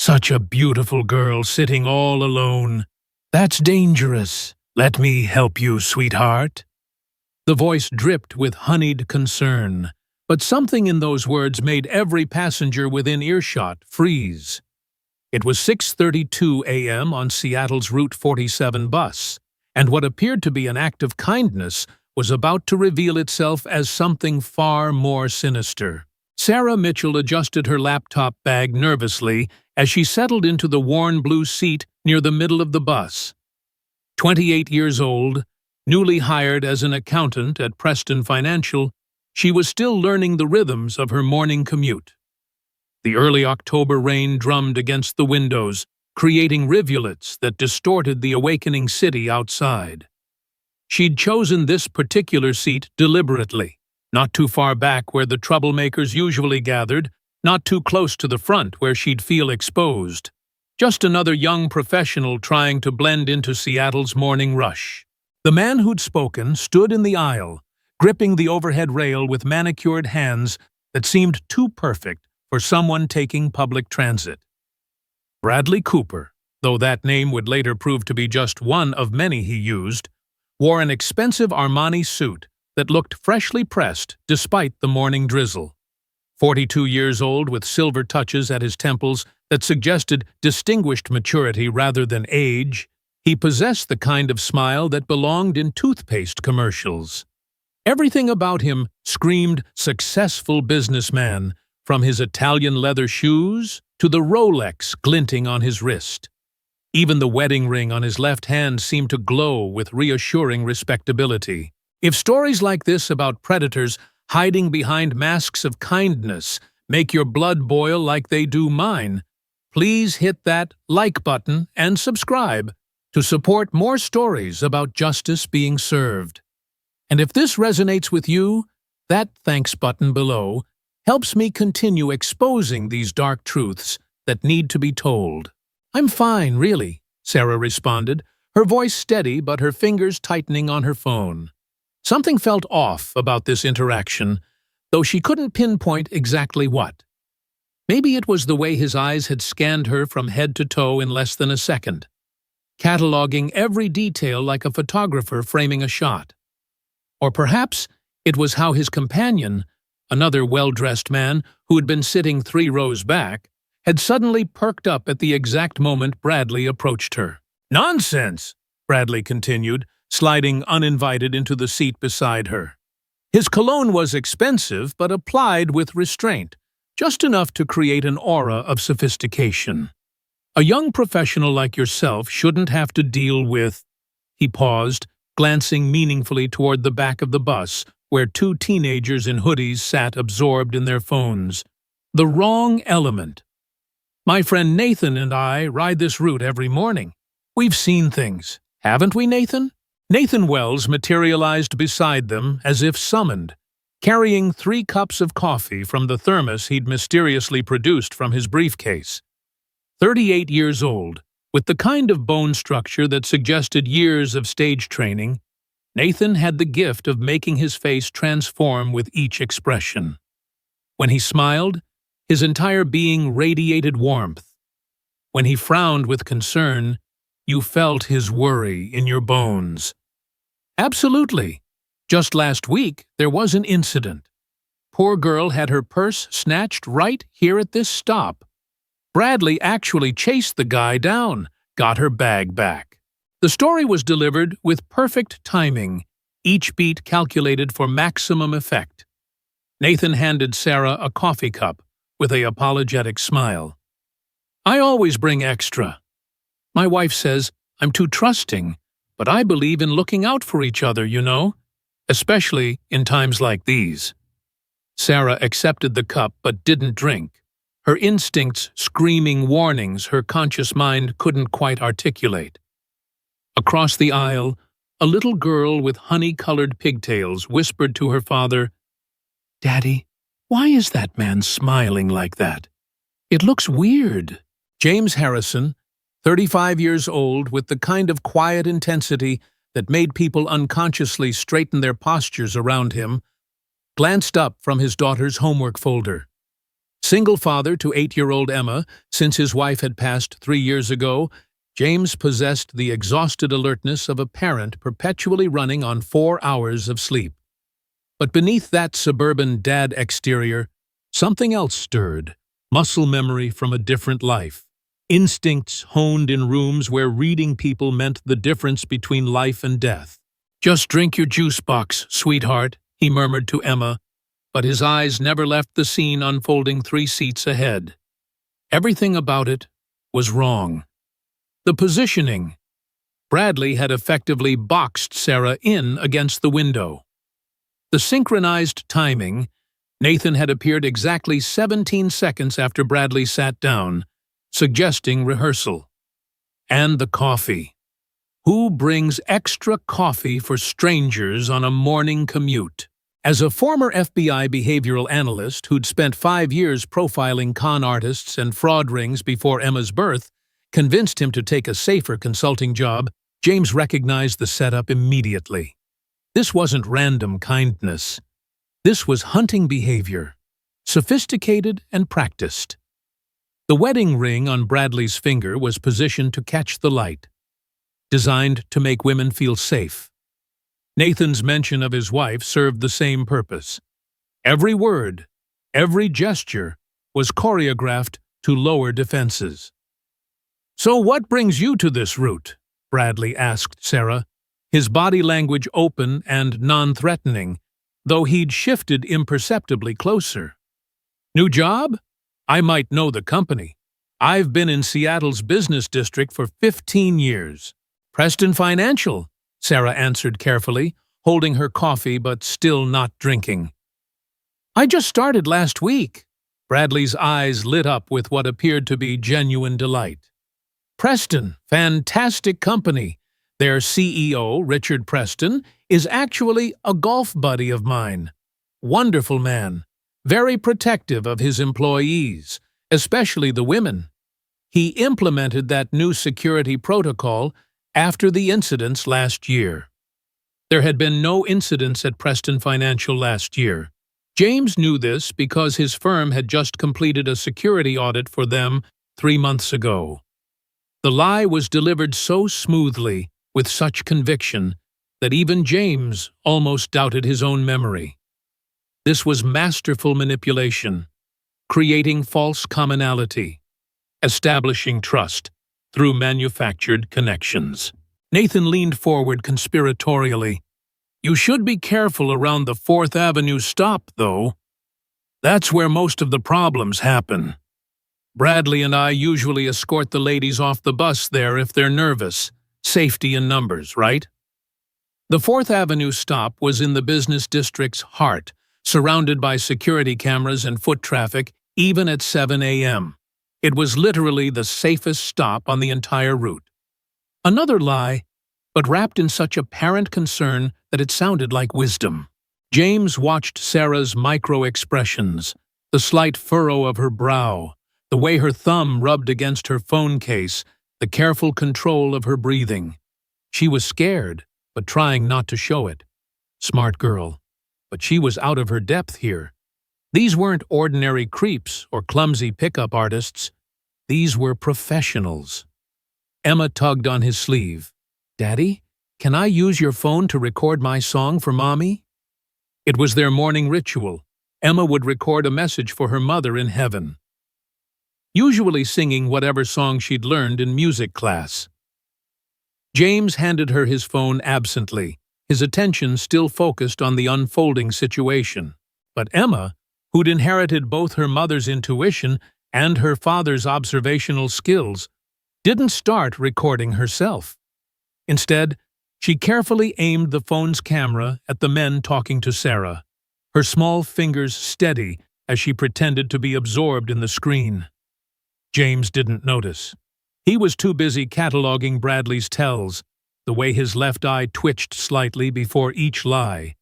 Such a beautiful girl sitting all alone. That's dangerous. Let me help you, sweetheart." The voice dripped with honeyed concern, but something in those words made every passenger within earshot freeze. It was 6:32 a.m. on Seattle's Route 47 bus, and what appeared to be an act of kindness was about to reveal itself as something far more sinister. Sarah Mitchell adjusted her laptop bag nervously as she settled into the worn blue seat near the middle of the bus. 28 years old, newly hired as an accountant at Preston Financial, she was still learning the rhythms of her morning commute. The early October rain drummed against the windows, creating rivulets that distorted the awakening city outside. She'd chosen this particular seat deliberately, not too far back where the troublemakers usually gathered, not too close to the front where she'd feel exposed. Just another young professional trying to blend into Seattle's morning rush. The man who'd spoken stood in the aisle, gripping the overhead rail with manicured hands that seemed too perfect for someone taking public transit. Bradley Cooper, though that name would later prove to be just one of many he used, wore an expensive Armani suit that looked freshly pressed despite the morning drizzle. 42 years old with silver touches at his temples that suggested distinguished maturity rather than age, he possessed the kind of smile that belonged in toothpaste commercials. Everything about him screamed successful businessman, from his Italian leather shoes to the Rolex glinting on his wrist. Even the wedding ring on his left hand seemed to glow with reassuring respectability. If stories like this about predators hiding behind masks of kindness make your blood boil like they do mine, please hit that like button and subscribe to support more stories about justice being served. And if this resonates with you, that thanks button below helps me continue exposing these dark truths that need to be told. "I'm fine, really," Sarah responded, her voice steady but her fingers tightening on her phone. Something felt off about this interaction, though she couldn't pinpoint exactly what. Maybe it was the way his eyes had scanned her from head to toe in less than a second, cataloging every detail like a photographer framing a shot. Or perhaps it was how his companion, another well-dressed man who had been sitting 3 rows back, had suddenly perked up at the exact moment Bradley approached her. "Nonsense!" Bradley continued, sliding uninvited into the seat beside her. His cologne was expensive but applied with restraint, just enough to create an aura of sophistication. "A young professional like yourself shouldn't have to deal with—" He paused, glancing meaningfully toward the back of the bus, where 2 teenagers in hoodies sat absorbed in their phones. "The wrong element. My friend Nathan and I ride this route every morning. We've seen things, haven't we, Nathan?" Nathan Wells materialized beside them as if summoned, carrying 3 cups of coffee from the thermos he'd mysteriously produced from his briefcase. 38 years old, with the kind of bone structure that suggested years of stage training, Nathan had the gift of making his face transform with each expression. When he smiled, his entire being radiated warmth. When he frowned with concern, you felt his worry in your bones. Absolutely. Just last week, there was an incident. Poor girl had her purse snatched right here at this stop. Bradley actually chased the guy down, got her bag back. The story was delivered with perfect timing, each beat calculated for maximum effect. Nathan handed Sarah a coffee cup with an apologetic smile. "I always bring extra. My wife says I'm too trusting, but I believe in looking out for each other, you know, especially in times like these." Sarah accepted the cup but didn't drink, her instincts screaming warnings her conscious mind couldn't quite articulate. Across the aisle, a little girl with honey-colored pigtails whispered to her father, "Daddy, why is that man smiling like that? It looks weird." James Harrison, 35 years old, with the kind of quiet intensity that made people unconsciously straighten their postures around him, glanced up from his daughter's homework folder. single father to 8-year-old Emma, since his wife had passed 3 years ago, James possessed the exhausted alertness of a parent perpetually running on 4 hours of sleep. But beneath that suburban dad exterior, something else stirred, muscle memory from a different life. Instincts honed in rooms where reading people meant the difference between life and death. "Just drink your juice box, sweetheart," he murmured to Emma, but his eyes never left the scene unfolding 3 seats ahead. Everything about it was wrong. The positioning. Bradley had effectively boxed Sarah in against the window. The synchronized timing. Nathan had appeared exactly 17 seconds after Bradley sat down, suggesting rehearsal. And the coffee. Who brings extra coffee for strangers on a morning commute? As a former FBI behavioral analyst who'd spent 5 years profiling con artists and fraud rings before Emma's birth convinced him to take a safer consulting job, James recognized the setup immediately. This wasn't random kindness. This was hunting behavior, sophisticated and practiced. The wedding ring on Bradley's finger was positioned to catch the light, designed to make women feel safe. Nathan's mention of his wife served the same purpose. Every word, every gesture was choreographed to lower defenses. "So what brings you to this route?" Bradley asked Sarah, his body language open and non-threatening, though he'd shifted imperceptibly closer. "New job? I might know the company. I've been in Seattle's business district for 15 years. Preston Financial," Sarah answered carefully, holding her coffee but still not drinking. "I just started last week." Bradley's eyes lit up with what appeared to be genuine delight. "Preston, fantastic company. Their CEO, Richard Preston, is actually a golf buddy of mine. Wonderful man, very protective of his employees, especially the women. He implemented that new security protocol after the incidents last year." There had been no incidents at Preston Financial last year. James knew this because his firm had just completed a security audit for them 3 months ago. The lie was delivered so smoothly, with such conviction, that even James almost doubted his own memory. This was masterful manipulation, creating false commonality, establishing trust through manufactured connections. Nathan leaned forward conspiratorially. "You should be careful around the 4th Avenue stop, though. That's where most of the problems happen. Bradley and I usually escort the ladies off the bus there if they're nervous. Safety in numbers, right?" The 4th Avenue stop was in the business district's heart, surrounded by security cameras and foot traffic, even at 7 a.m. It was literally the safest stop on the entire route. Another lie, but wrapped in such apparent concern that it sounded like wisdom. James watched Sarah's micro-expressions, the slight furrow of her brow, the way her thumb rubbed against her phone case, the careful control of her breathing. She was scared, but trying not to show it. Smart girl. But she was out of her depth here. These weren't ordinary creeps or clumsy pickup artists. These were professionals. Emma tugged on his sleeve. "Daddy, can I use your phone to record my song for Mommy?" It was their morning ritual. Emma would record a message for her mother in heaven, usually singing whatever song she'd learned in music class. James handed her his phone absently, his attention still focused on the unfolding situation. But Emma, who'd inherited both her mother's intuition and her father's observational skills, didn't start recording herself. Instead, she carefully aimed the phone's camera at the men talking to Sarah, her small fingers steady as she pretended to be absorbed in the screen. James didn't notice. He was too busy cataloging Bradley's tells, the way his left eye twitched slightly before each lie,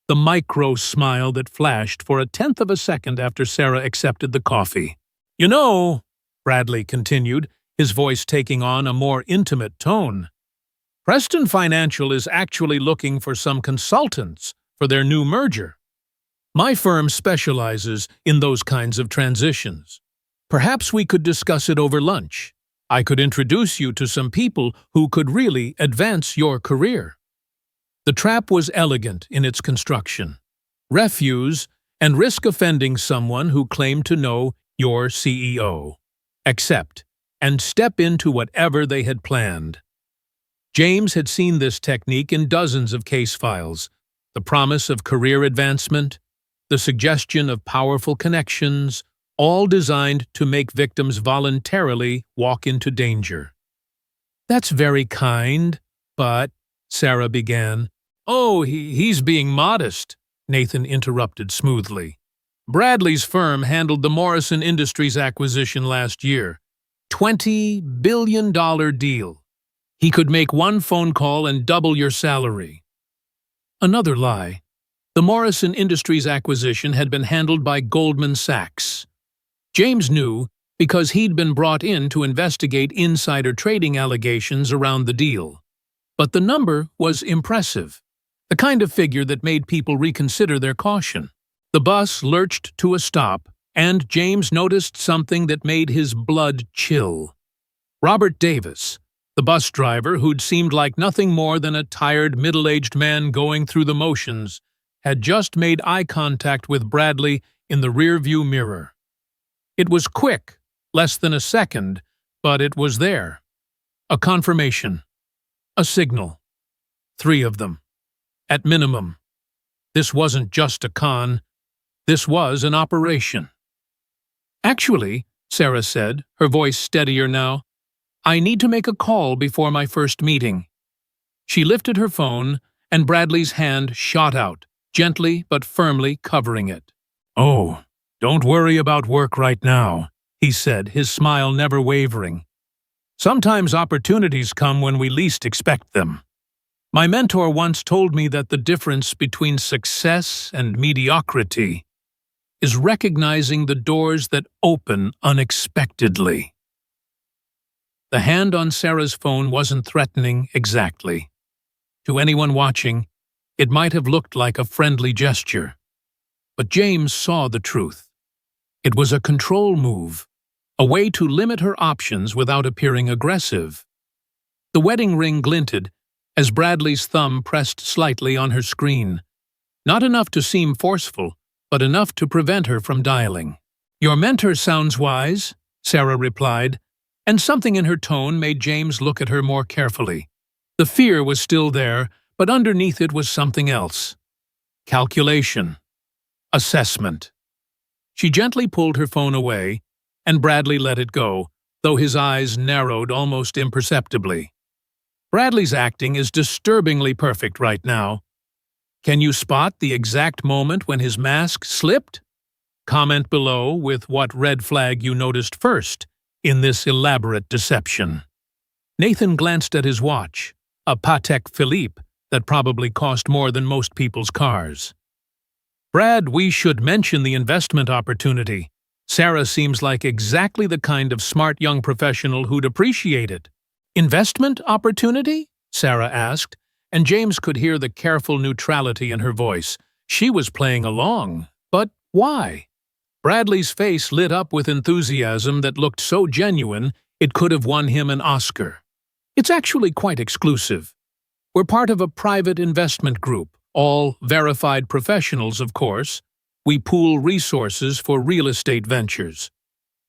the micro smile that flashed for 1/10 of a second after Sarah accepted the coffee. "You know," Bradley continued, his voice taking on a more intimate tone, "Preston Financial is actually looking for some consultants for their new merger." My firm specializes in those kinds of transitions. Perhaps we could discuss it over lunch. I could introduce you to some people who could really advance your career. The trap was elegant in its construction. Refuse and risk offending someone who claimed to know your CEO. Accept and step into whatever they had planned. James had seen this technique in dozens of case files. The promise of career advancement, the suggestion of powerful connections, all designed to make victims voluntarily walk into danger. "That's very kind, but," Sarah began. "Oh, he's being modest," Nathan interrupted smoothly. "Bradley's firm handled the Morrison Industries acquisition last year. $20 billion deal. He could make one phone call and double your salary." Another lie. The Morrison Industries acquisition had been handled by Goldman Sachs. James knew because he'd been brought in to investigate insider trading allegations around the deal. But the number was impressive, the kind of figure that made people reconsider their caution. The bus lurched to a stop, and James noticed something that made his blood chill. Robert Davis, the bus driver who'd seemed like nothing more than a tired middle-aged man going through the motions, had just made eye contact with Bradley in the rearview mirror. It was quick, less than a second, but it was there. A confirmation. A signal. 3 of them. At minimum. This wasn't just a con. This was an operation. "Actually," Sarah said, her voice steadier now, "I need to make a call before my first meeting." She lifted her phone, and Bradley's hand shot out, gently but firmly covering it. "Oh, don't worry about work right now," he said, his smile never wavering. "Sometimes opportunities come when we least expect them. My mentor once told me that the difference between success and mediocrity is recognizing the doors that open unexpectedly." The hand on Sarah's phone wasn't threatening exactly. To anyone watching, it might have looked like a friendly gesture. But James saw the truth. It was a control move, a way to limit her options without appearing aggressive. The wedding ring glinted as Bradley's thumb pressed slightly on her screen. Not enough to seem forceful, but enough to prevent her from dialing. "Your mentor sounds wise," Sarah replied, and something in her tone made James look at her more carefully. The fear was still there, but underneath it was something else. Calculation. Assessment. She gently pulled her phone away, and Bradley let it go, though his eyes narrowed almost imperceptibly. "Bradley's acting is disturbingly perfect right now. Can you spot the exact moment when his mask slipped? Comment below with what red flag you noticed first in this elaborate deception." Nathan glanced at his watch, a Patek Philippe that probably cost more than most people's cars. "Brad, we should mention the investment opportunity. Sarah seems like exactly the kind of smart young professional who'd appreciate it." "Investment opportunity?" Sarah asked, and James could hear the careful neutrality in her voice. She was playing along, but why? Bradley's face lit up with enthusiasm that looked so genuine it could have won him an Oscar. "It's actually quite exclusive. We're part of a private investment group, all verified professionals, of course. We pool resources for real estate ventures.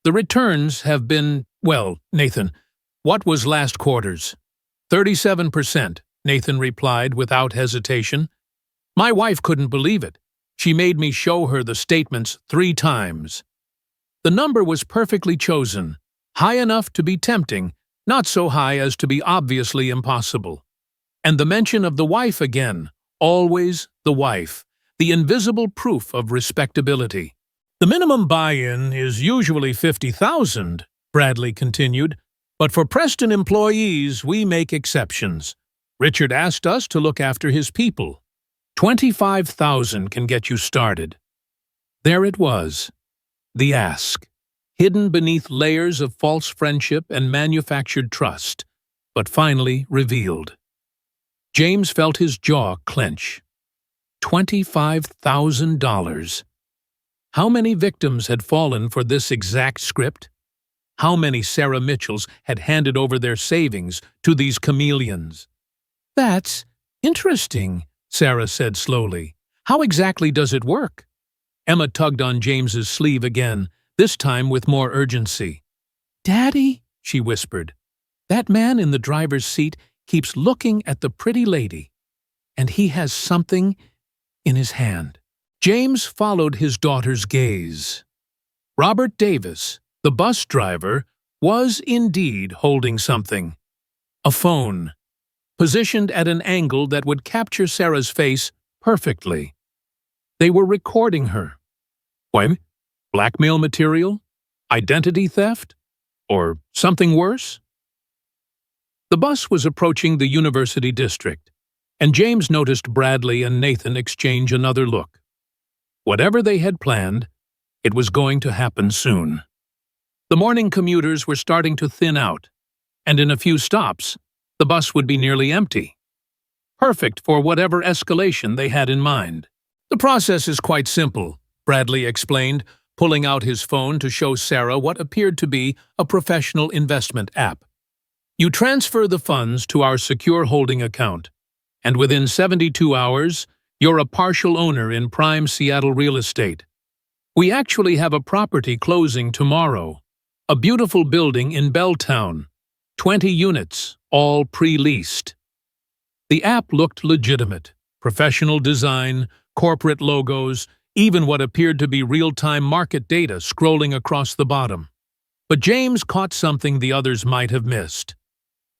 The returns have been, well, Nathan, what was last quarter's?" 37%, Nathan replied without hesitation. "My wife couldn't believe it. She made me show her the statements 3 times. The number was perfectly chosen, high enough to be tempting, not so high as to be obviously impossible. And the mention of the wife again, always the wife, the invisible proof of respectability. "The minimum buy-in is usually $50,000, Bradley continued, "but for Preston employees we make exceptions. Richard asked us to look after his people. 25,000 can get you started." There it was, the ask, hidden beneath layers of false friendship and manufactured trust, but finally revealed. James felt his jaw clench. $25,000. How many victims had fallen for this exact script? How many Sarah Mitchells had handed over their savings to these chameleons? "That's interesting," Sarah said slowly. "How exactly does it work?" Emma tugged on James's sleeve again, this time with more urgency. "Daddy," she whispered, "that man in the driver's seat keeps looking at the pretty lady, and he has something in his hand." James followed his daughter's gaze. Robert Davis, the bus driver, was indeed holding something. A phone, positioned at an angle that would capture Sarah's face perfectly. They were recording her. What? Blackmail material? Identity theft? Or something worse? The bus was approaching the University District, and James noticed Bradley and Nathan exchange another look. Whatever they had planned, it was going to happen soon. The morning commuters were starting to thin out, and in a few stops, the bus would be nearly empty. Perfect for whatever escalation they had in mind. "The process is quite simple," Bradley explained, pulling out his phone to show Sarah what appeared to be a professional investment app. "You transfer the funds to our secure holding account, and within 72 hours, you're a partial owner in prime Seattle real estate. We actually have a property closing tomorrow, a beautiful building in Belltown, 20 units, all pre-leased." The app looked legitimate. Professional design, corporate logos, even what appeared to be real-time market data scrolling across the bottom. But James caught something the others might have missed.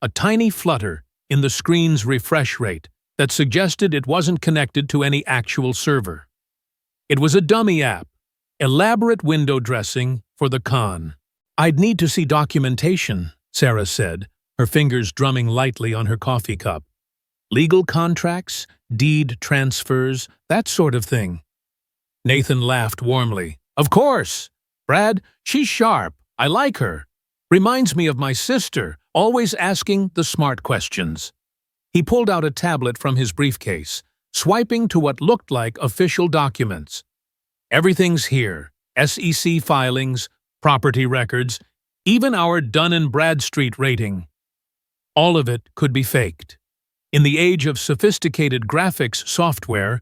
A tiny flutter in the screen's refresh rate that suggested it wasn't connected to any actual server. It was a dummy app, elaborate window dressing for the con. "I'd need to see documentation," Sarah said, her fingers drumming lightly on her coffee cup. "Legal contracts, deed transfers, that sort of thing." Nathan laughed warmly. "Of course! Brad, she's sharp. I like her. Reminds me of my sister, always asking the smart questions." He pulled out a tablet from his briefcase, swiping to what looked like official documents. "Everything's here. SEC filings, property records, even our Dun & Bradstreet rating. All of it could be faked. In the age of sophisticated graphics software,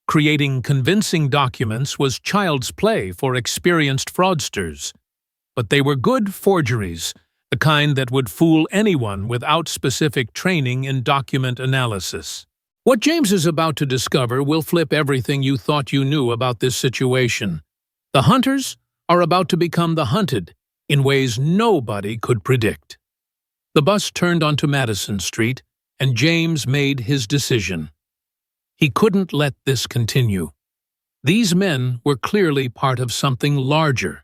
creating convincing documents was child's play for experienced fraudsters. But they were good forgeries, the kind that would fool anyone without specific training in document analysis. What James is about to discover will flip everything you thought you knew about this situation. The hunters are about to become the hunted in ways nobody could predict. The bus turned onto Madison Street, and James made his decision. He couldn't let this continue. These men were clearly part of something larger,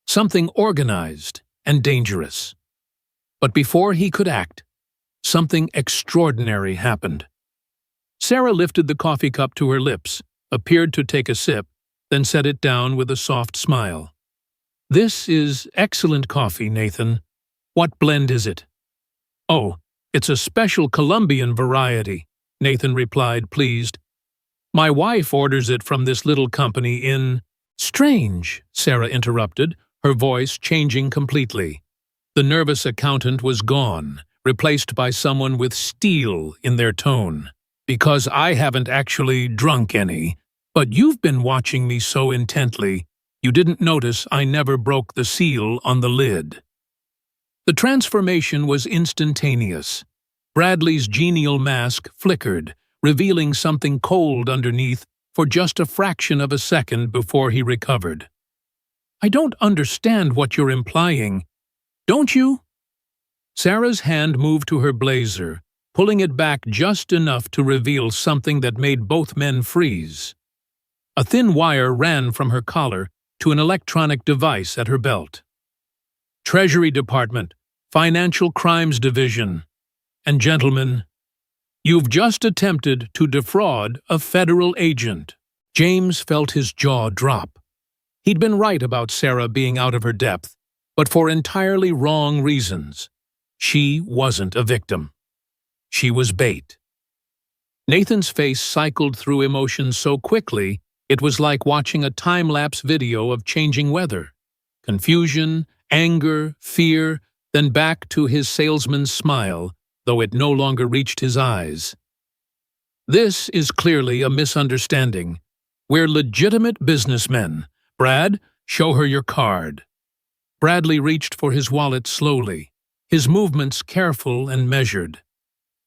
something organized and dangerous. But before he could act, something extraordinary happened. Sarah lifted the coffee cup to her lips, appeared to take a sip, then set it down with a soft smile. "This is excellent coffee, Nathan. What blend is it?" "Oh, it's a special Colombian variety," Nathan replied, pleased. "My wife orders it from this little company in—" "Strange," Sarah interrupted, her voice changing completely. The nervous accountant was gone, replaced by someone with steel in their tone. "Because I haven't actually drunk any, but you've been watching me so intently, you didn't notice I never broke the seal on the lid." The transformation was instantaneous. Bradley's genial mask flickered, revealing something cold underneath for just a fraction of a second before he recovered. "I don't understand what you're implying. Don't you?" Sarah's hand moved to her blazer, pulling it back just enough to reveal something that made both men freeze. A thin wire ran from her collar to an electronic device at her belt. "Treasury Department, Financial Crimes Division. And gentlemen, you've just attempted to defraud a federal agent." James felt his jaw drop. He'd been right about Sarah being out of her depth, but for entirely wrong reasons. She wasn't a victim. She was bait. Nathan's face cycled through emotions so quickly, it was like watching a time-lapse video of changing weather. Confusion, anger, fear, then back to his salesman's smile, though it no longer reached his eyes. This is clearly a misunderstanding. We're legitimate businessmen. Brad, show her your card. Bradley reached for his wallet slowly, his movements careful and measured.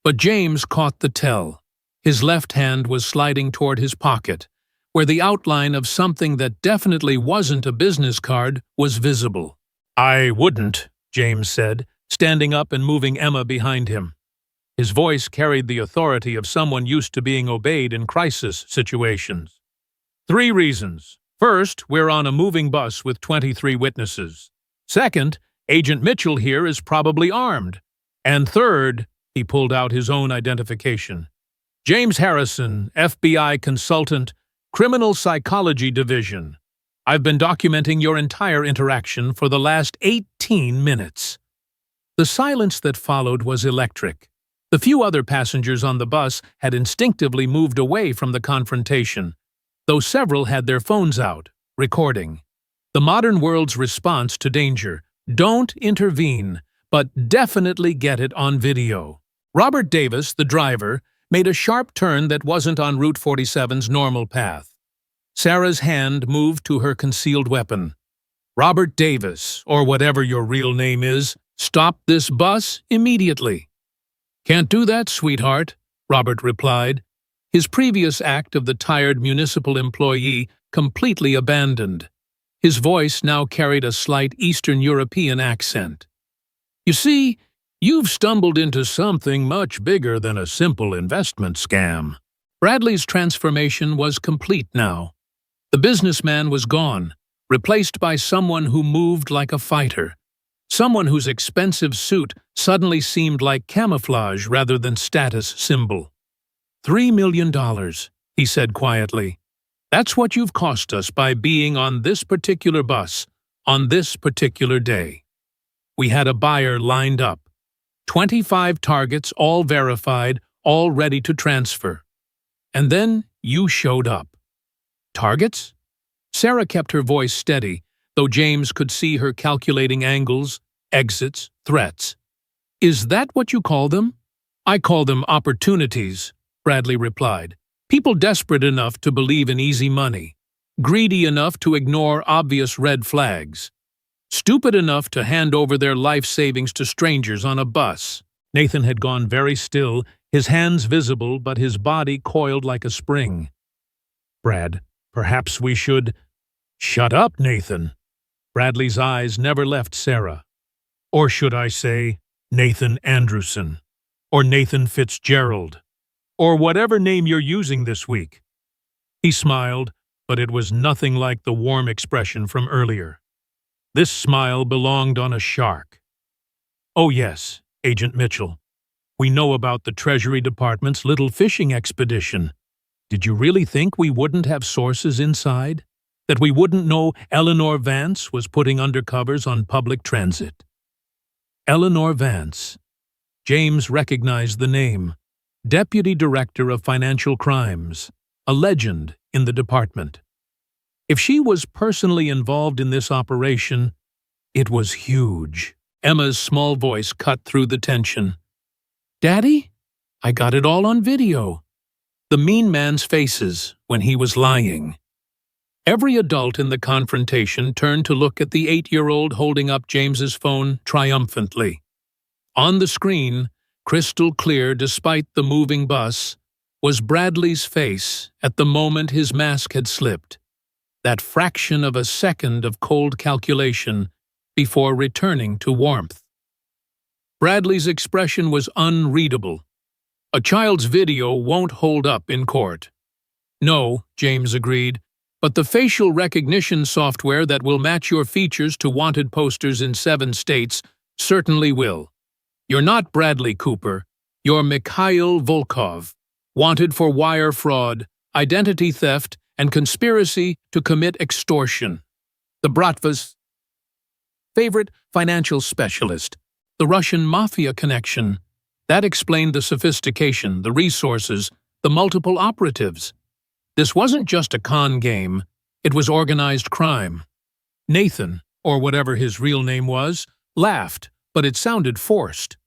But James caught the tell. His left hand was sliding toward his pocket, where the outline of something that definitely wasn't a business card was visible. "I wouldn't," James said, standing up and moving Emma behind him. His voice carried the authority of someone used to being obeyed in crisis situations. "3 reasons. First, we're on a moving bus with 23 witnesses. Second, Agent Mitchell here is probably armed. And third," he pulled out his own identification, "James Harrison, FBI consultant, Criminal Psychology Division. I've been documenting your entire interaction for the last 18 minutes. The silence that followed was electric. The few other passengers on the bus had instinctively moved away from the confrontation, though several had their phones out, recording. The modern world's response to danger: don't intervene, but definitely get it on video. Robert Davis, the driver, made a sharp turn that wasn't on Route 47's normal path. Sarah's hand moved to her concealed weapon. "Robert Davis, or whatever your real name is, stop this bus immediately." "Can't do that, sweetheart," Robert replied, his previous act of the tired municipal employee completely abandoned. His voice now carried a slight Eastern European accent. "You see, you've stumbled into something much bigger than a simple investment scam." Bradley's transformation was complete now. The businessman was gone, replaced by someone who moved like a fighter, someone whose expensive suit suddenly seemed like camouflage rather than status symbol. $3 million, he said quietly. "That's what you've cost us by being on this particular bus, on this particular day. We had a buyer lined up. 25 targets, all verified, all ready to transfer. And then you showed up." "Targets?" Sarah kept her voice steady, though James could see her calculating angles, exits, threats. "Is that what you call them?" "I call them opportunities," Bradley replied. "People desperate enough to believe in easy money, greedy enough to ignore obvious red flags, stupid enough to hand over their life savings to strangers on a bus." Nathan had gone very still, his hands visible but his body coiled like a spring. "Brad, perhaps we should—" "Shut up, Nathan." Bradley's eyes never left Sarah. "Or should I say, Nathan Andrewson, or Nathan Fitzgerald, or whatever name you're using this week." He smiled, but it was nothing like the warm expression from earlier. This smile belonged on a shark. "Oh yes, Agent Mitchell. We know about the Treasury Department's little fishing expedition. Did you really think we wouldn't have sources inside? That we wouldn't know Eleanor Vance was putting undercovers on public transit?" Eleanor Vance. James recognized the name. Deputy Director of Financial Crimes, a legend in the department. If she was personally involved in this operation, it was huge. Emma's small voice cut through the tension. "Daddy, I got it all on video." The mean man's faces when he was lying. Every adult in the confrontation turned to look at the 8-year-old holding up James's phone triumphantly. On the screen, crystal clear despite the moving bus, was Bradley's face at the moment his mask had slipped. That fraction of a second of cold calculation before returning to warmth. Bradley's expression was unreadable. A child's video won't hold up in court. "No," James agreed, "but the facial recognition software that will match your features to wanted posters in 7 states certainly will. You're not Bradley Cooper. You're Mikhail Volkov, wanted for wire fraud, identity theft, and conspiracy to commit extortion. The Bratva's favorite financial specialist, the Russian mafia connection. That explained the sophistication, the resources, the multiple operatives. This wasn't just a con game, it was organized crime. Nathan, or whatever his real name was, laughed, but it sounded forced.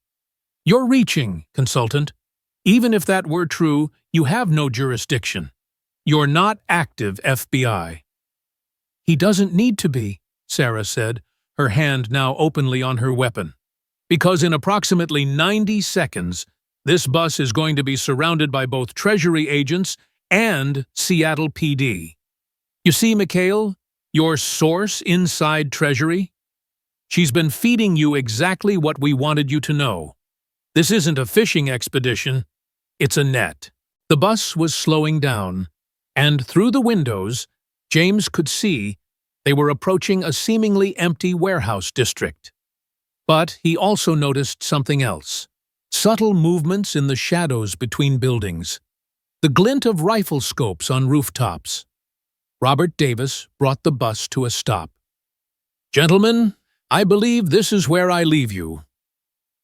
"You're reaching, consultant. Even if that were true, you have no jurisdiction. You're not active FBI." "He doesn't need to be," Sarah said, her hand now openly on her weapon. "Because in approximately 90 seconds, this bus is going to be surrounded by both Treasury agents and Seattle PD. You see, Mikhail, your source inside Treasury? She's been feeding you exactly what we wanted you to know. This isn't a fishing expedition, it's a net." The bus was slowing down, and through the windows, James could see they were approaching a seemingly empty warehouse district. But he also noticed something else. Subtle movements in the shadows between buildings. The glint of rifle scopes on rooftops. Robert Davis brought the bus to a stop. "Gentlemen, I believe this is where I leave you."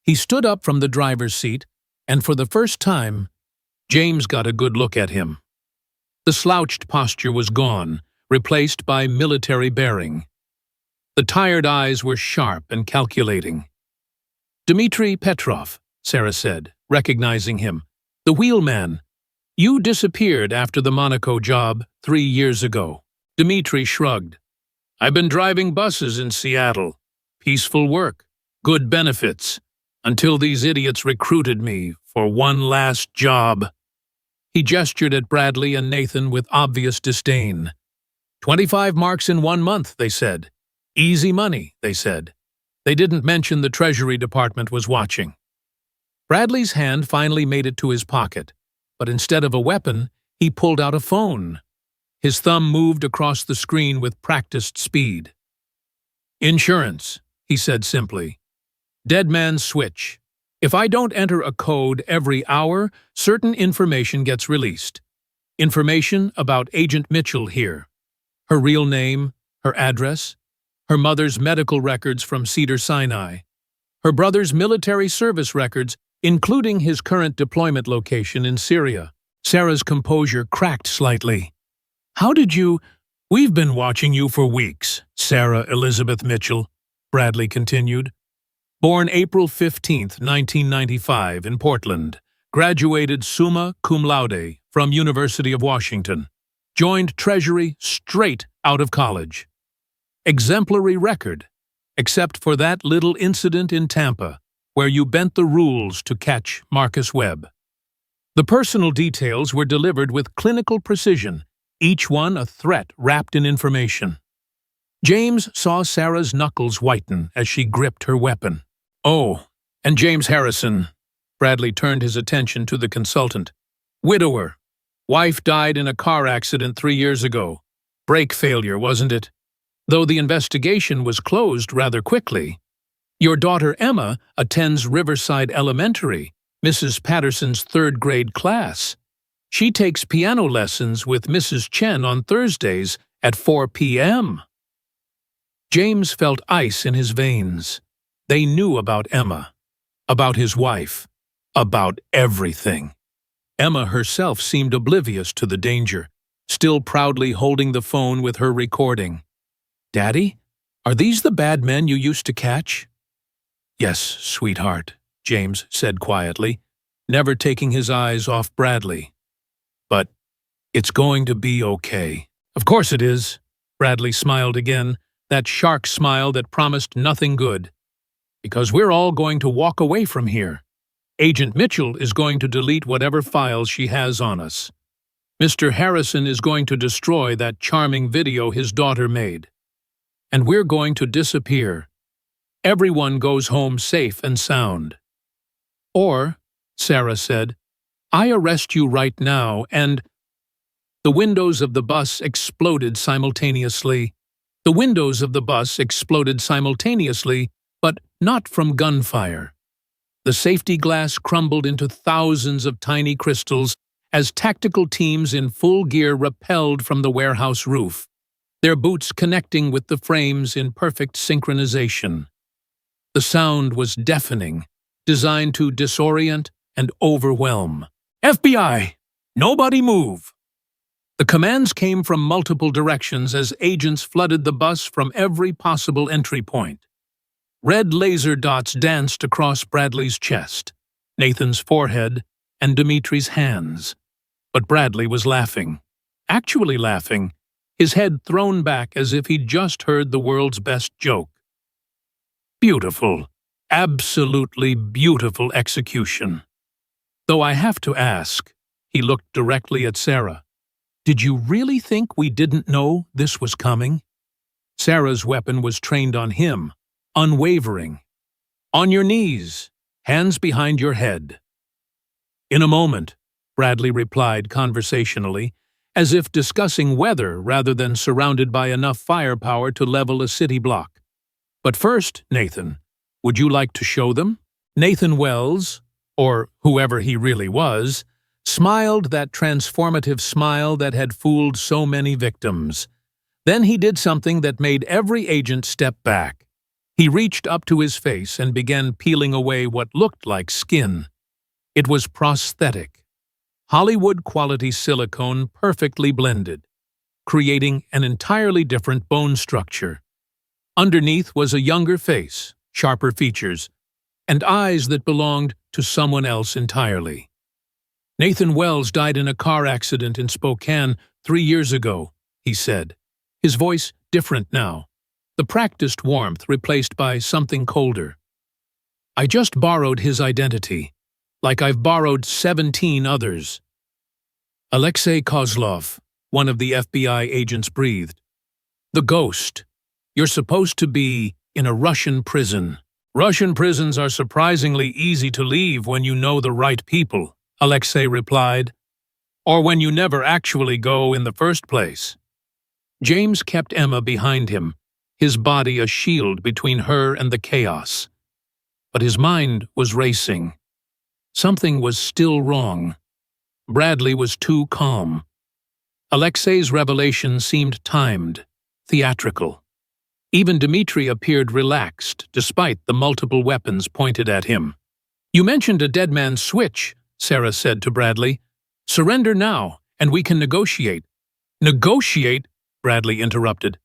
He stood up from the driver's seat, and for the first time, James got a good look at him. The slouched posture was gone, replaced by military bearing. The tired eyes were sharp and calculating. "Dmitry Petrov," Sarah said, recognizing him. "The wheelman. You disappeared after the Monaco job 3 years ago." Dmitry shrugged. "I've been driving buses in Seattle. Peaceful work, good benefits, until these idiots recruited me for one last job." He gestured at Bradley and Nathan with obvious disdain. 25 marks in 1 month, they said. Easy money, they said. They didn't mention the Treasury Department was watching. Bradley's hand finally made it to his pocket, but instead of a weapon, he pulled out a phone. His thumb moved across the screen with practiced speed. "Insurance," he said simply. "Dead man's switch. If I don't enter a code every hour, certain information gets released. Information about Agent Mitchell here. Her real name, her address, her mother's medical records from Cedars-Sinai, her brother's military service records, including his current deployment location in Syria." Sarah's composure cracked slightly. "How did you— We've been watching you for weeks, Sarah Elizabeth Mitchell," Bradley continued. "Born April 15, 1995, in Portland. Graduated summa cum laude from University of Washington. Joined Treasury straight out of college. Exemplary record, except for that little incident in Tampa, where you bent the rules to catch Marcus Webb. The personal details were delivered with clinical precision, each one a threat wrapped in information." James saw Sarah's knuckles whiten as she gripped her weapon. "Oh, and James Harrison." Bradley turned his attention to the consultant. "Widower. Wife died in a car accident 3 years ago. Brake failure, wasn't it? Though the investigation was closed rather quickly. Your daughter Emma attends Riverside Elementary, Mrs. Patterson's 3rd grade class. She takes piano lessons with Mrs. Chen on Thursdays at 4 p.m. James felt ice in his veins. They knew about Emma, about his wife, about everything. Emma herself seemed oblivious to the danger, still proudly holding the phone with her recording. "Daddy, are these the bad men you used to catch?" "Yes, sweetheart," James said quietly, never taking his eyes off Bradley. "But it's going to be okay." "Of course it is." Bradley smiled again, that shark smile that promised nothing good. "Because we're all going to walk away from here. Agent Mitchell is going to delete whatever files she has on us. Mr. Harrison is going to destroy that charming video his daughter made. And we're going to disappear. Everyone goes home safe and sound. Or," Sarah said, "I arrest you right now and—" The windows of the bus exploded simultaneously. The windows of the bus exploded simultaneously, but not from gunfire. The safety glass crumbled into thousands of tiny crystals as tactical teams in full gear rappelled from the warehouse roof, their boots connecting with the frames in perfect synchronization. The sound was deafening, designed to disorient and overwhelm. "FBI! Nobody move! The commands came from multiple directions as agents flooded the bus from every possible entry point. Red laser dots danced across Bradley's chest, Nathan's forehead, and Dimitri's hands. But Bradley was laughing. Actually laughing, his head thrown back as if he'd just heard the world's best joke. Beautiful, absolutely beautiful execution. Though I have to ask, he looked directly at Sarah. Did you really think we didn't know this was coming? Sarah's weapon was trained on him, unwavering. On your knees, hands behind your head. In a moment, Bradley replied conversationally, as if discussing weather rather than surrounded by enough firepower to level a city block. But first, Nathan, would you like to show them? Nathan Wells, or whoever he really was, smiled that transformative smile that had fooled so many victims. Then he did something that made every agent step back. He reached up to his face and began peeling away what looked like skin. It was prosthetic. Hollywood-quality silicone perfectly blended, creating an entirely different bone structure. Underneath was a younger face, sharper features, and eyes that belonged to someone else entirely. Nathan Wells died in a car accident in Spokane 3 years ago, he said, his voice different now, the practiced warmth replaced by something colder. I just borrowed his identity, like I've borrowed 17 others. Alexei Kozlov, one of the FBI agents, breathed. The ghost. You're supposed to be in a Russian prison. Russian prisons are surprisingly easy to leave when you know the right people, Alexei replied, or when you never actually go in the first place. James kept Emma behind him, his body a shield between her and the chaos. But his mind was racing. Something was still wrong. Bradley was too calm. Alexei's revelation seemed timed, theatrical. Even Dimitri appeared relaxed, despite the multiple weapons pointed at him. You mentioned a dead man's switch, Sarah said to Bradley. Surrender now, and we can negotiate. Negotiate? Bradley interrupted.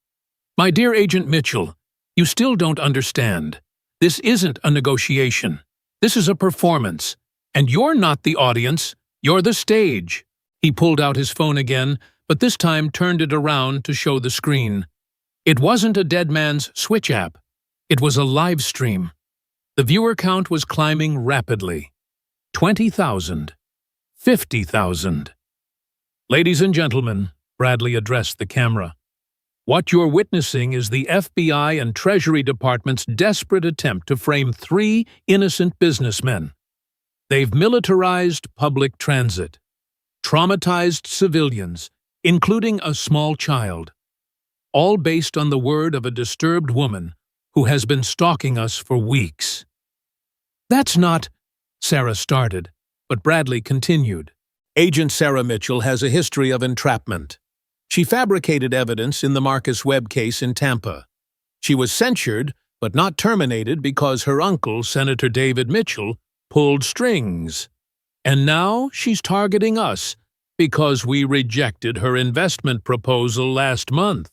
My dear Agent Mitchell, you still don't understand. This isn't a negotiation. This is a performance. And you're not the audience, you're the stage. He pulled out his phone again, but this time turned it around to show the screen. It wasn't a dead man's switch app. It was a live stream. The viewer count was climbing rapidly. 20,000. 50,000. Ladies and gentlemen, Bradley addressed the camera. What you're witnessing is the FBI and Treasury Department's desperate attempt to frame 3 innocent businessmen. They've militarized public transit, traumatized civilians, including a small child, all based on the word of a disturbed woman who has been stalking us for weeks. That's not, Sarah started, but Bradley continued. Agent Sarah Mitchell has a history of entrapment. She fabricated evidence in the Marcus Webb case in Tampa. She was censured, but not terminated because her uncle, Senator David Mitchell, pulled strings. And now she's targeting us because we rejected her investment proposal last month.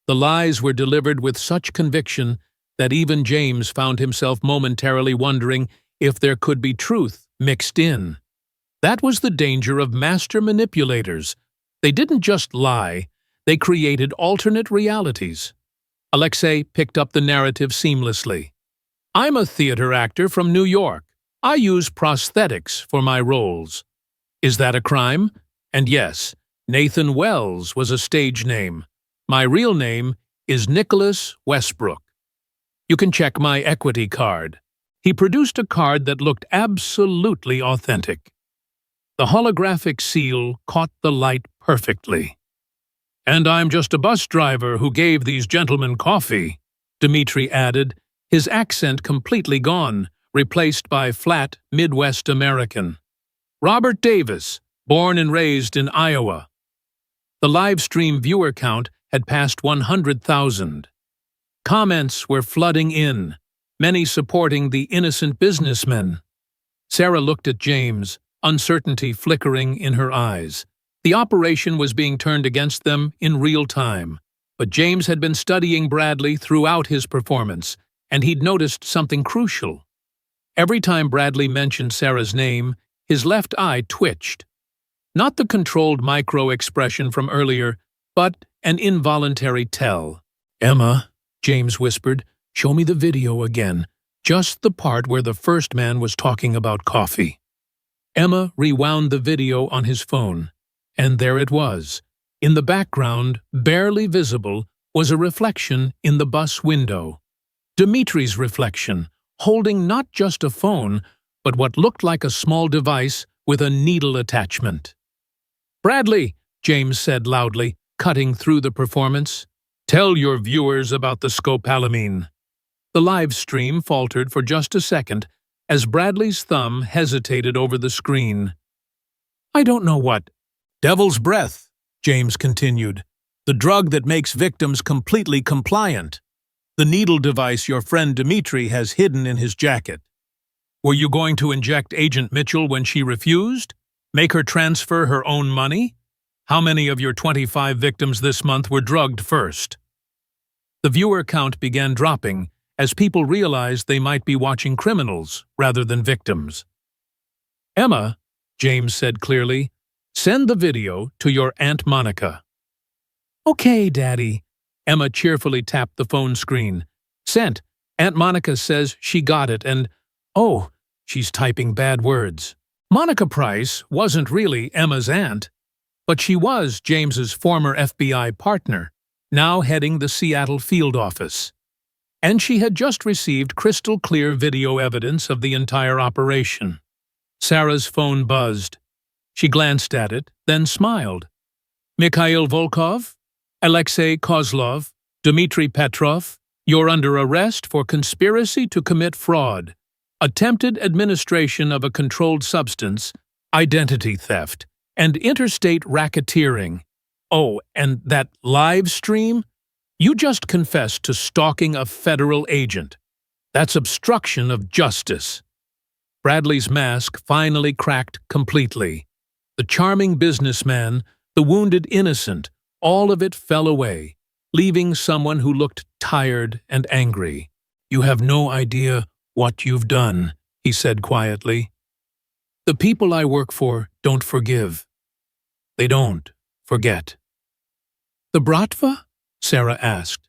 The lies were delivered with such conviction that even James found himself momentarily wondering if there could be truth mixed in. That was the danger of master manipulators. They didn't just lie, they created alternate realities. Alexei picked up the narrative seamlessly. I'm a theater actor from New York. I use prosthetics for my roles. Is that a crime? And yes, Nathan Wells was a stage name. My real name is Nicholas Westbrook. You can check my equity card. He produced a card that looked absolutely authentic. The holographic seal caught the light perfectly. And I'm just a bus driver who gave these gentlemen coffee, Dimitri added, his accent completely gone, replaced by flat Midwest American. Robert Davis, born and raised in Iowa. The live stream viewer count had passed 100,000. Comments were flooding in, many supporting the innocent businessmen. Sarah looked at James, uncertainty flickering in her eyes. The operation was being turned against them in real time. But James had been studying Bradley throughout his performance, and he'd noticed something crucial. Every time Bradley mentioned Sarah's name, his left eye twitched. Not the controlled micro-expression from earlier, but an involuntary tell. "Emma," James whispered, "show me the video again, just the part where the first man was talking about coffee." Emma rewound the video on his phone, and there it was. In the background, barely visible, was a reflection in the bus window. Dimitri's reflection, holding not just a phone, but what looked like a small device with a needle attachment. "Bradley," James said loudly, cutting through the performance, "tell your viewers about the scopolamine." The live stream faltered for just a second as Bradley's thumb hesitated over the screen. "I don't know what." "Devil's breath," James continued. "The drug that makes victims completely compliant. The needle device your friend Dimitri has hidden in his jacket. Were you going to inject Agent Mitchell when she refused? Make her transfer her own money? How many of your 25 victims this month were drugged first?" The viewer count began dropping as people realized they might be watching criminals rather than victims. "Emma," James said clearly, "send the video to your Aunt Monica." "Okay, Daddy." Emma cheerfully tapped the phone screen. "Sent. Aunt Monica says she got it and, oh, she's typing bad words." Monica Price wasn't really Emma's aunt, but she was James's former FBI partner, now heading the Seattle field office. And she had just received crystal-clear video evidence of the entire operation. Sarah's phone buzzed. She glanced at it, then smiled. "Mikhail Volkov? Alexei Kozlov? Dmitry Petrov? You're under arrest for conspiracy to commit fraud, attempted administration of a controlled substance, identity theft, and interstate racketeering. Oh, and that live stream? You just confessed to stalking a federal agent. That's obstruction of justice." Bradley's mask finally cracked completely. The charming businessman, the wounded innocent, all of it fell away, leaving someone who looked tired and angry. "You have no idea what you've done," he said quietly. "The people I work for don't forgive. They don't forget." "The Bratva?" Sarah asked.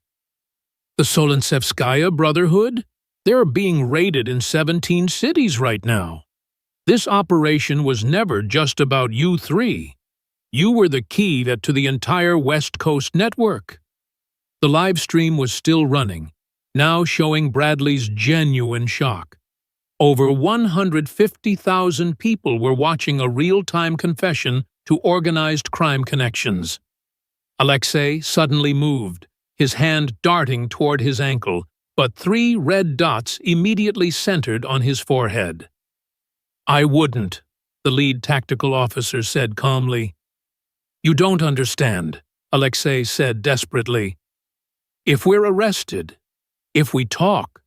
"The Solentsevskaya Brotherhood? They're being raided in 17 cities right now. This operation was never just about you three. You were the key to the entire West Coast network." The live stream was still running, now showing Bradley's genuine shock. Over 150,000 people were watching a real-time confession to organized crime connections. Alexei suddenly moved, his hand darting toward his ankle, but 3 red dots immediately centered on his forehead. "I wouldn't," the lead tactical officer said calmly. "You don't understand," Alexei said desperately. "If we're arrested, if we talk,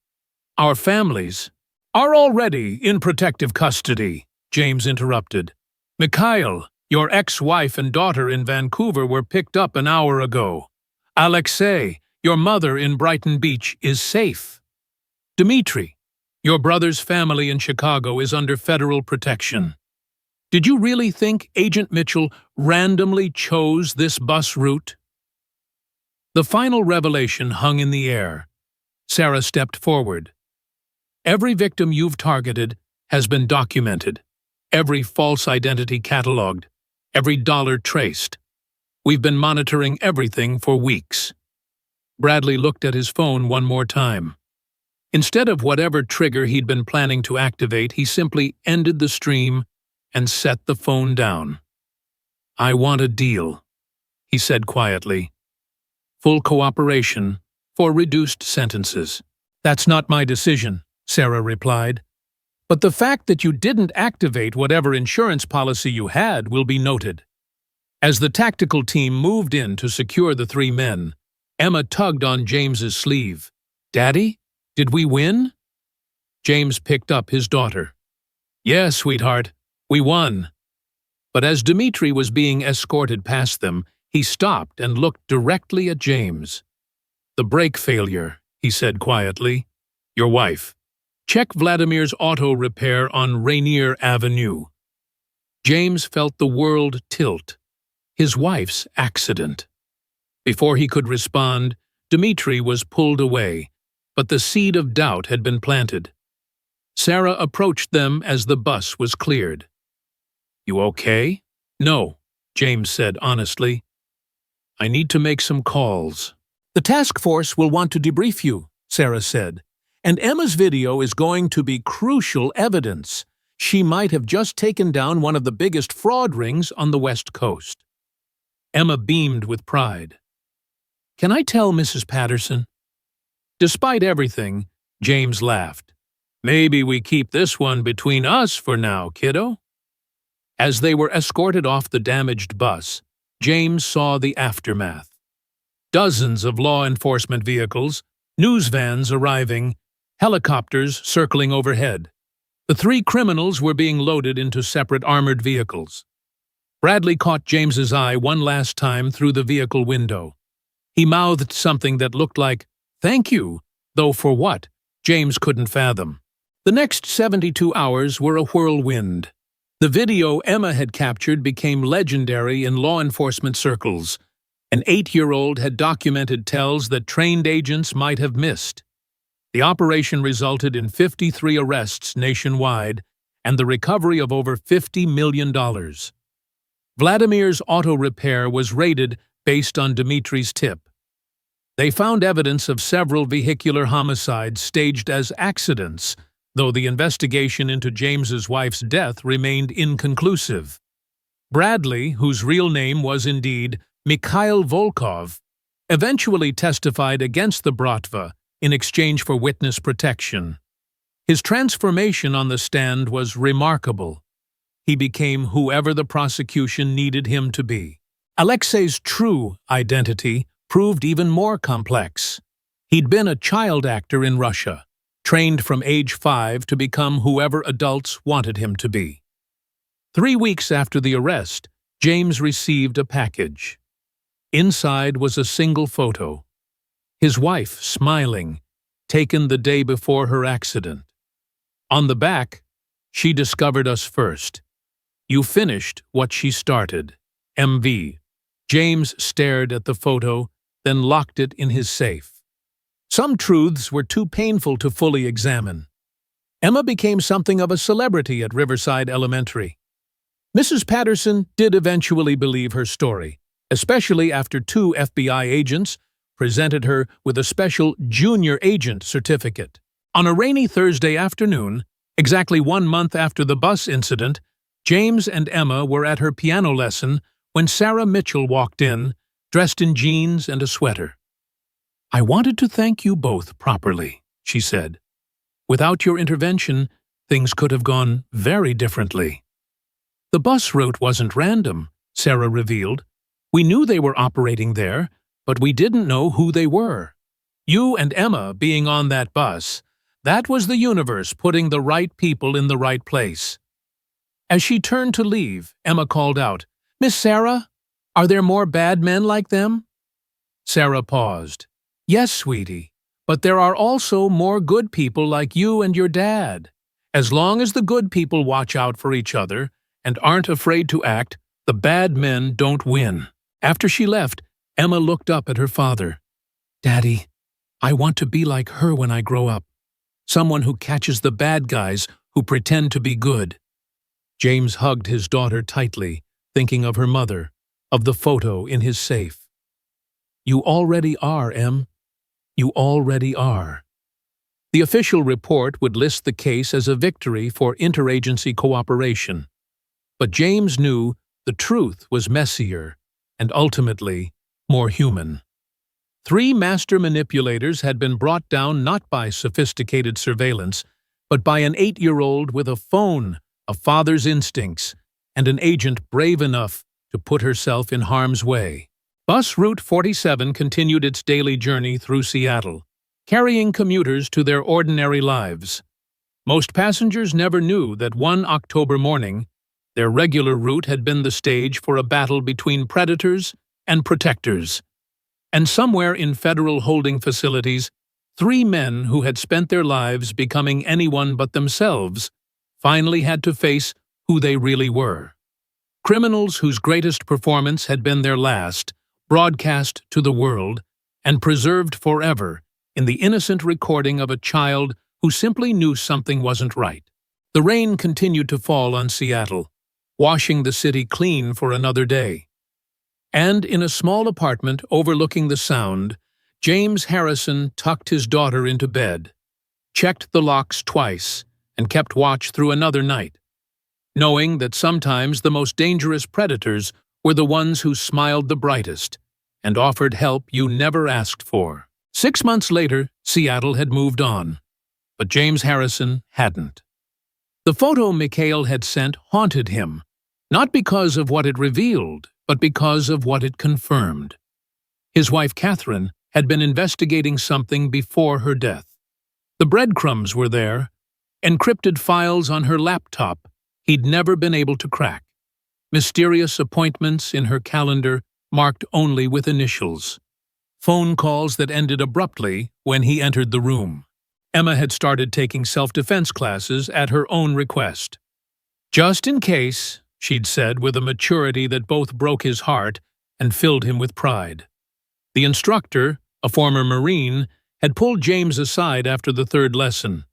our families are already in protective custody," James interrupted. "Mikhail, your ex-wife and daughter in Vancouver were picked up an hour ago. Alexei, your mother in Brighton Beach is safe. Dmitri, your brother's family in Chicago is under federal protection. Did you really think Agent Mitchell randomly chose this bus route?" The final revelation hung in the air. Sarah stepped forward. "Every victim you've targeted has been documented, every false identity catalogued, every dollar traced. We've been monitoring everything for weeks." Bradley looked at his phone one more time. Instead of whatever trigger he'd been planning to activate, he simply ended the stream and set the phone down. "I want a deal," he said quietly. "Full cooperation for reduced sentences." "That's not my decision," Sarah replied. "But the fact that you didn't activate whatever insurance policy you had will be noted." As the tactical team moved in to secure the 3 men, Emma tugged on James's sleeve. "Daddy, did we win?" James picked up his daughter. "Yeah, sweetheart, We won. But as Dmitri was being escorted past them, he stopped and looked directly at James. The brake failure, he said quietly. Your wife. Check Vladimir's auto repair on Rainier Avenue. James felt the world tilt. His wife's accident. Before he could respond, Dmitri was pulled away, but the seed of doubt had been planted. Sarah approached them as the bus was cleared. You okay? No, James said honestly. I need to make some calls. The task force will want to debrief you, Sarah said, and Emma's video is going to be crucial evidence. She might have just taken down one of the biggest fraud rings on the West Coast. Emma beamed with pride. Can I tell Mrs. Patterson? Despite everything, James laughed. Maybe we keep this one between us for now, kiddo. As they were escorted off the damaged bus, James saw the aftermath. Dozens of law enforcement vehicles, news vans arriving, helicopters circling overhead. The three criminals were being loaded into separate armored vehicles. Bradley caught James's eye one last time through the vehicle window. He mouthed something that looked like, "Thank you," though for what, James couldn't fathom. The next 72 hours were a whirlwind. The video Emma had captured became legendary in law enforcement circles. An 8-year-old had documented tells that trained agents might have missed. The operation resulted in 53 arrests nationwide and the recovery of over $50 million. Vladimir's auto repair was raided based on Dmitri's tip. They found evidence of several vehicular homicides staged as accidents, though the investigation into James's wife's death remained inconclusive. Bradley, whose real name was indeed Mikhail Volkov, eventually testified against the Bratva in exchange for witness protection. His transformation on the stand was remarkable. He became whoever the prosecution needed him to be. Alexei's true identity proved even more complex. He'd been a child actor in Russia, trained from age 5 to become whoever adults wanted him to be. 3 weeks after the arrest, James received a package. Inside was a single photo. His wife, smiling, taken the day before her accident. On the back, she discovered us first. You finished what she started. MV. James stared at the photo, then locked it in his safe. Some truths were too painful to fully examine. Emma became something of a celebrity at Riverside Elementary. Mrs. Patterson did eventually believe her story, especially after 2 FBI agents presented her with a special junior agent certificate. On a rainy Thursday afternoon, exactly 1 month after the bus incident, James and Emma were at her piano lesson when Sarah Mitchell walked in, dressed in jeans and a sweater. I wanted to thank you both properly, she said. Without your intervention, things could have gone very differently. The bus route wasn't random, Sarah revealed. We knew they were operating there, but we didn't know who they were. You and Emma being on that bus, that was the universe putting the right people in the right place. As she turned to leave, Emma called out, Miss Sarah, are there more bad men like them? Sarah paused. Yes, sweetie, but there are also more good people like you and your dad. As long as the good people watch out for each other and aren't afraid to act, the bad men don't win. After she left, Emma looked up at her father. Daddy, I want to be like her when I grow up. Someone who catches the bad guys who pretend to be good. James hugged his daughter tightly, thinking of her mother, of the photo in his safe. You already are, Em. You already are. The official report would list the case as a victory for interagency cooperation. But James knew the truth was messier and ultimately more human. 3 master manipulators had been brought down not by sophisticated surveillance, but by an 8-year-old with a phone, a father's instincts, and an agent brave enough to put herself in harm's way. Bus Route 47 continued its daily journey through Seattle, carrying commuters to their ordinary lives. Most passengers never knew that one October morning, Their regular route had been the stage for a battle between predators and protectors. And somewhere in federal holding facilities, 3 men who had spent their lives becoming anyone but themselves finally had to face who they really were. Criminals whose greatest performance had been their last, broadcast to the world, and preserved forever in the innocent recording of a child who simply knew something wasn't right. The rain continued to fall on Seattle, washing the city clean for another day. And in a small apartment overlooking the Sound, James Harrison tucked his daughter into bed, checked the locks twice, and kept watch through another night, knowing that sometimes the most dangerous predators were the ones who smiled the brightest and offered help you never asked for. 6 months later, Seattle had moved on, but James Harrison hadn't. The photo Mikhail had sent haunted him, not because of what it revealed, but because of what it confirmed. His wife, Catherine, had been investigating something before her death. The breadcrumbs were there, encrypted files on her laptop he'd never been able to crack, mysterious appointments in her calendar marked only with initials, phone calls that ended abruptly when he entered the room. Emma had started taking self-defense classes at her own request. "Just in case," she'd said with a maturity that both broke his heart and filled him with pride. The instructor, a former Marine, had pulled James aside after the 3rd lesson.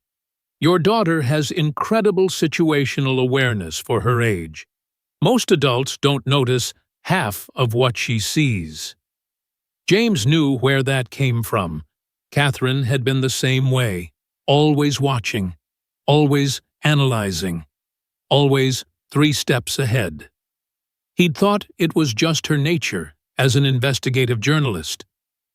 "Your daughter has incredible situational awareness for her age. Most adults don't notice half of what she sees." James knew where that came from. Catherine had been the same way, always watching, always analyzing, always 3 steps ahead. He'd thought it was just her nature as an investigative journalist.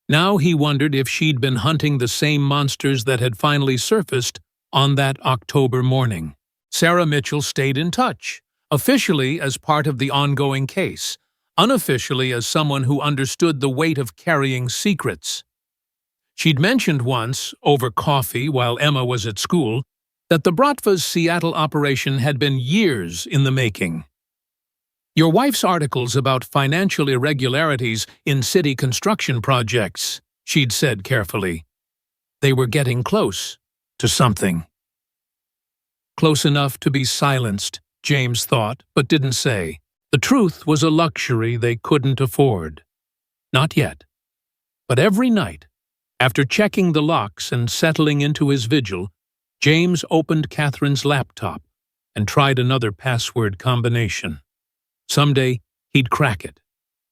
Now he wondered if she'd been hunting the same monsters that had finally surfaced on that October morning. Sarah Mitchell stayed in touch, officially as part of the ongoing case, unofficially as someone who understood the weight of carrying secrets. She'd mentioned once, over coffee while Emma was at school, that the Bratva's Seattle operation had been years in the making. "Your wife's articles about financial irregularities in city construction projects," she'd said carefully. They were getting close to something. Close enough to be silenced, James thought, but didn't say. The truth was a luxury they couldn't afford. Not yet. But every night, after checking the locks and settling into his vigil, James opened Catherine's laptop and tried another password combination. Someday, he'd crack it.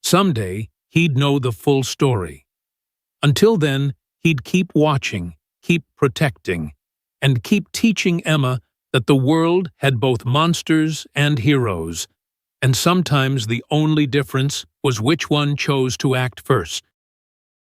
Someday, he'd know the full story. Until then, he'd keep watching, keep protecting, and keep teaching Emma that the world had both monsters and heroes, and sometimes the only difference was which one chose to act first.